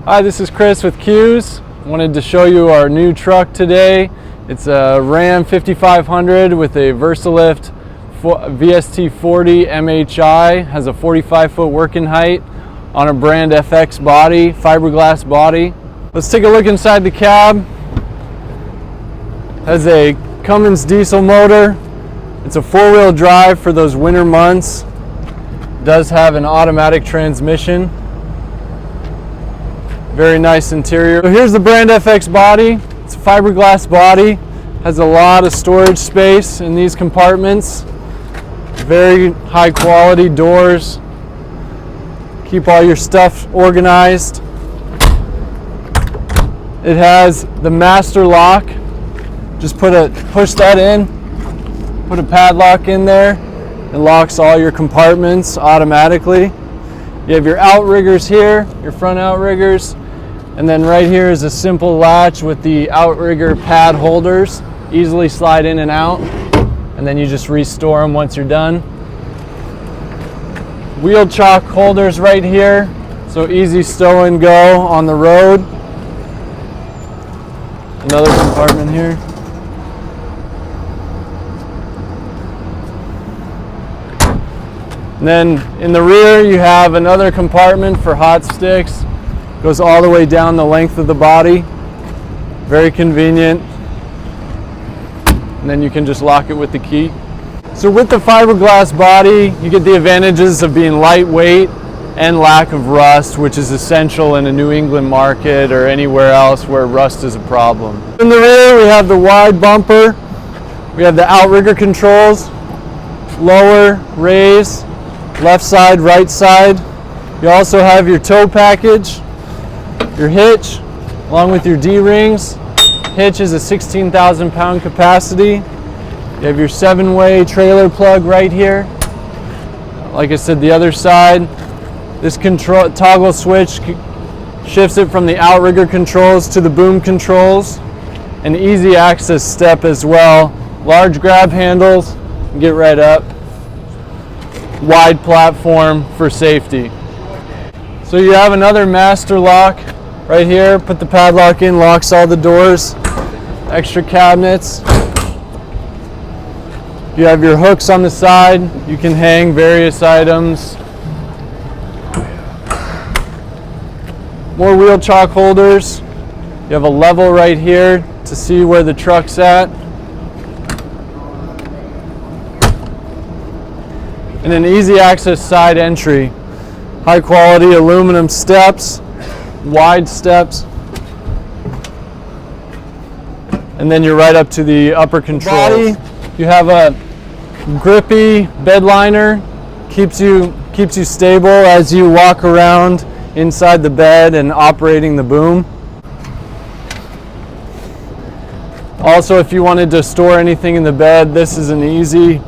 Hi, this is Chris with Q's. Wanted to show you our new truck today. It's a Ram 5500 with a Versalift VST-40-MHI. Has a 45-foot working height on a brand FX body, fiberglass body. Let's take a look inside the cab. Has a Cummins diesel motor. It's a four-wheel drive for those winter months. Does have an automatic transmission. Very nice interior. So here's the brand FX body. It's a fiberglass body. Has a lot of storage space in these compartments. Very high quality doors. Keep all your stuff organized. It has the master lock. Just push that in, put a padlock in there. It locks all your compartments automatically. You have your outriggers here, your front outriggers. And then right here is a simple latch with the outrigger pad holders. Easily slide in and out. And then you just restore them once you're done. Wheel chock holders right here. So easy stow and go on the road. Another compartment here. And then in the rear you have another compartment for hot sticks. Goes all the way down the length of the body. Very convenient. And then you can just lock it with the key. So with the fiberglass body, you get the advantages of being lightweight and lack of rust, which is essential in a New England market or anywhere else where rust is a problem. In the rear, we have the wide bumper. We have the outrigger controls, lower, raise, left side, right side. You also have your tow package, your hitch, along with your D-rings. Hitch is a 16,000 pound capacity. You have your 7-way trailer plug right here. Like I said, the other side, this control toggle switch shifts it from the outrigger controls to the boom controls. An easy access step as well. Large grab handles, get right up. Wide platform for safety. So you have another master lock right here. Put the padlock in, locks all the doors. Extra cabinets. You have your hooks on the side. You can hang various items. More wheel chock holders. You have a level right here to see where the truck's at. And an easy access side entry. High quality aluminum steps, wide steps. And then you're right up to the upper controls. You have a grippy bed liner, keeps you stable as you walk around inside the bed and operating the boom. Also, if you wanted to store anything in the bed, this is an easy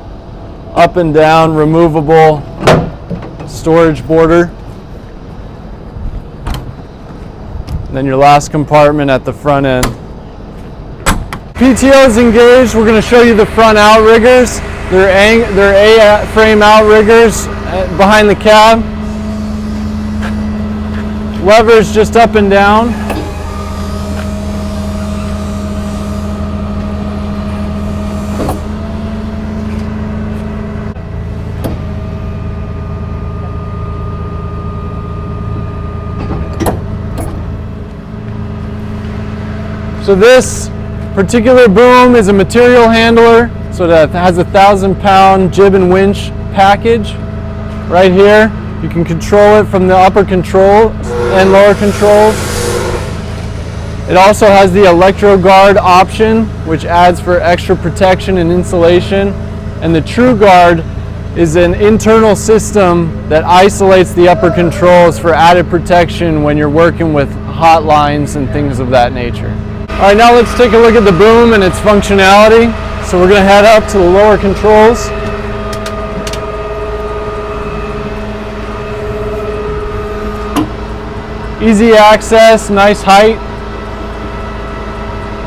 up and down removable storage border. And then your last compartment at the front end. PTO is engaged. We're going to show you the front outriggers. They're A-frame outriggers behind the cab. Levers just up and down. So this particular boom is a material handler, so that has a 1,000-pound jib and winch package right here. You can control it from the upper control and lower controls. It also has the Truguard option, which adds for extra protection and insulation. And the Truguard is an internal system that isolates the upper controls for added protection when you're working with hot lines and things of that nature. All right, now let's take a look at the boom and its functionality. So we're going to head up to the lower controls. Easy access, nice height.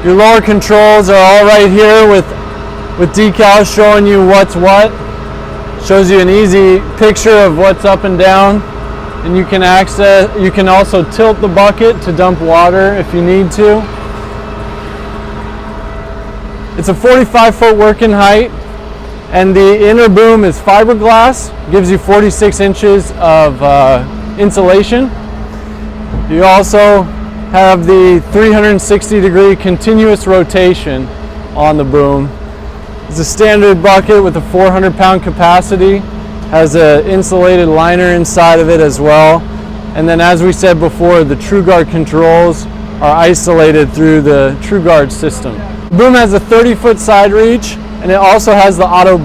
Your lower controls are all right here with decals showing you what's what. Shows you an easy picture of what's up and down. and you can also tilt the bucket to dump water if you need to. It's a 45-foot working height, and the inner boom is fiberglass, gives you 46 inches of insulation. You also have the 360-degree continuous rotation on the boom. It's a standard bucket with a 400-pound capacity, has an insulated liner inside of it as well. And then, as we said before, the Truguard controls are isolated through the Truguard system. The boom has a 30-foot side reach, and it also has the auto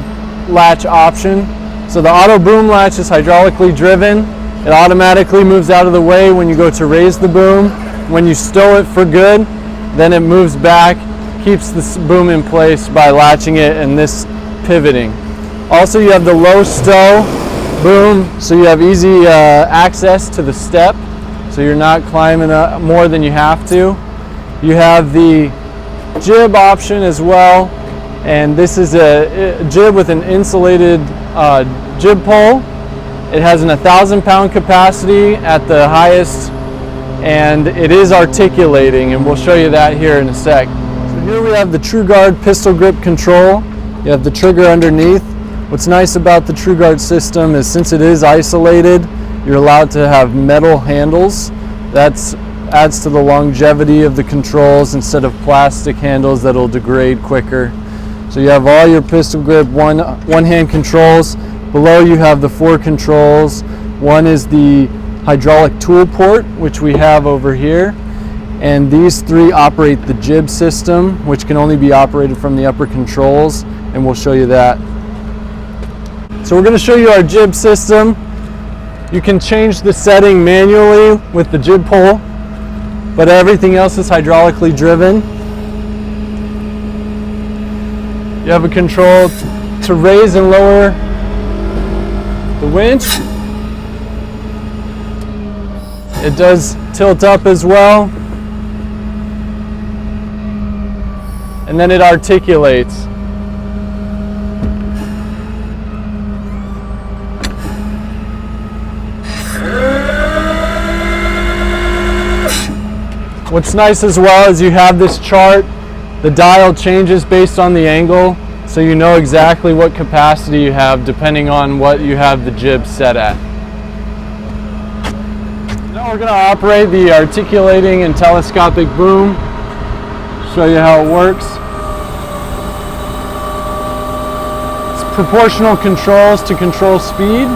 latch option. So the auto boom latch is hydraulically driven. It automatically moves out of the way when you go to raise the boom. When you stow it for good, then it moves back, keeps the boom in place by latching it and this pivoting. Also, you have the low stow boom, so you have easy access to the step, so you're not climbing up more than you have to. You have the jib option as well, and this is a jib with an insulated jib pole. It has an 1,000-pound capacity at the highest, and it is articulating, and we'll show you that here in a sec. So here we have the Truguard pistol grip control. You have the trigger underneath. What's nice about the Truguard system is, since it is isolated, you're allowed to have metal handles. That adds to the longevity of the controls instead of plastic handles that'll degrade quicker. So you have all your pistol grip one-hand controls. Below you have the 4 controls. One is the hydraulic tool port, which we have over here, and these 3 operate the jib system, which can only be operated from the upper controls, and we'll show you that. So we're going to show you our jib system. You can change the setting manually with the jib pole, but everything else is hydraulically driven. You have a control to raise and lower the winch. It does tilt up as well, and then it articulates. What's nice as well is you have this chart. The dial changes based on the angle, so you know exactly what capacity you have depending on what you have the jib set at. Now we're going to operate the articulating and telescopic boom. Show you how it works. It's proportional controls to control speed.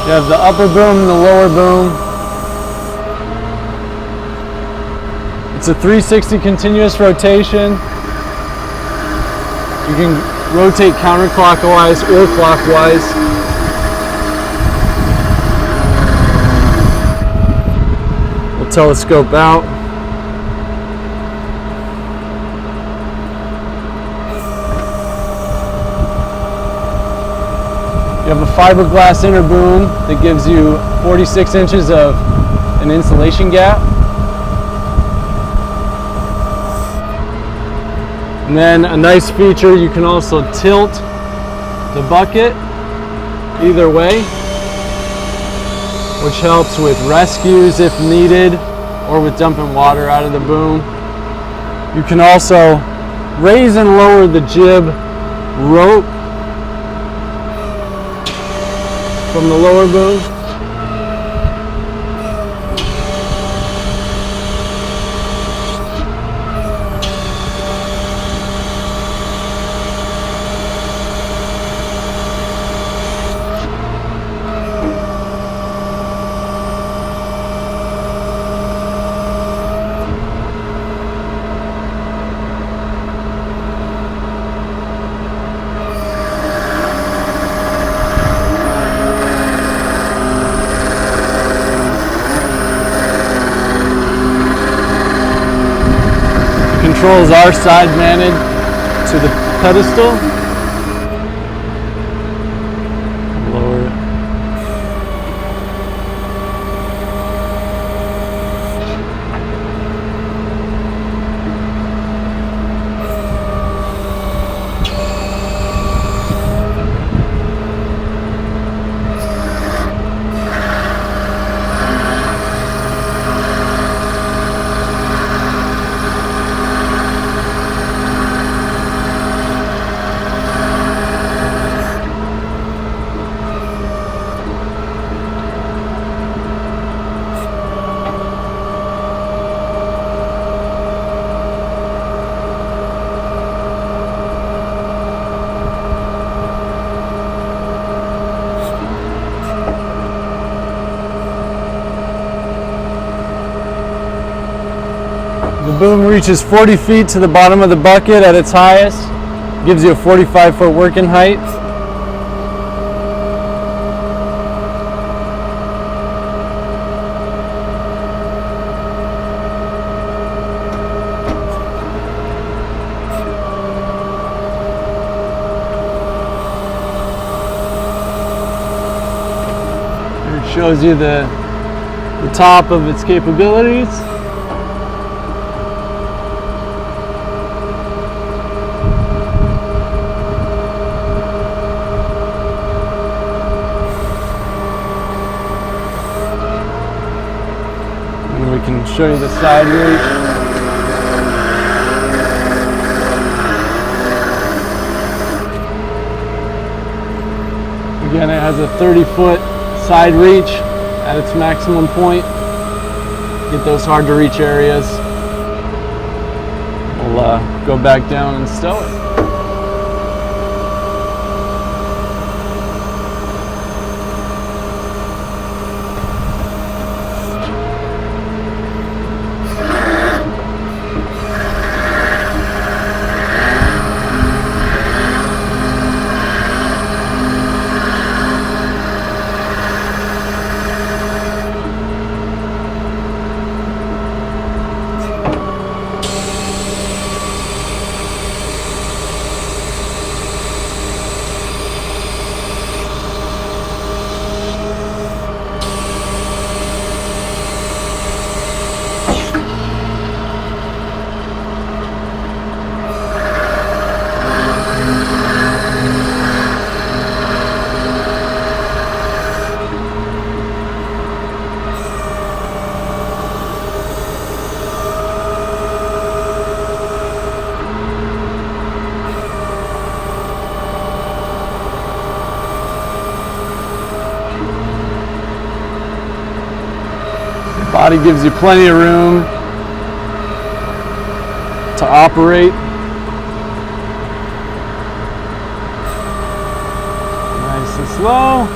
You have the upper boom and the lower boom. It's a 360 continuous rotation. You can rotate counterclockwise or clockwise. We'll telescope out. You have a fiberglass inner boom that gives you 46 inches of an insulation gap. And then a nice feature, you can also tilt the bucket either way, which helps with rescues if needed, or with dumping water out of the boom. You can also raise and lower the jib rope from the lower boom. Controls are side mounted to the pedestal. Lower it. boom reaches 40 feet to the bottom of the bucket at its highest. Gives you a 45-foot working height. It shows you the top of its capabilities. And we can show you the side reach. Again, it has a 30-foot side reach at its maximum point. Get those hard to reach areas. We'll go back down and stow it. Body gives you plenty of room to operate. Nice and slow.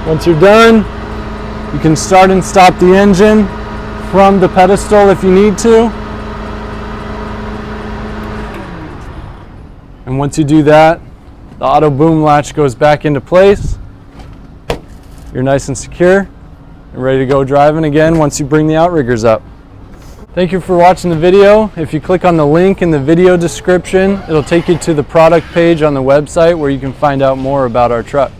Once you're done, you can start and stop the engine from the pedestal if you need to. And once you do that, the auto boom latch goes back into place. You're nice and secure and ready to go driving again once you bring the Outriggers up. Thank you for watching the video. If you click on the link in the video description, it'll take you to the product page on the website where you can find out more about our truck.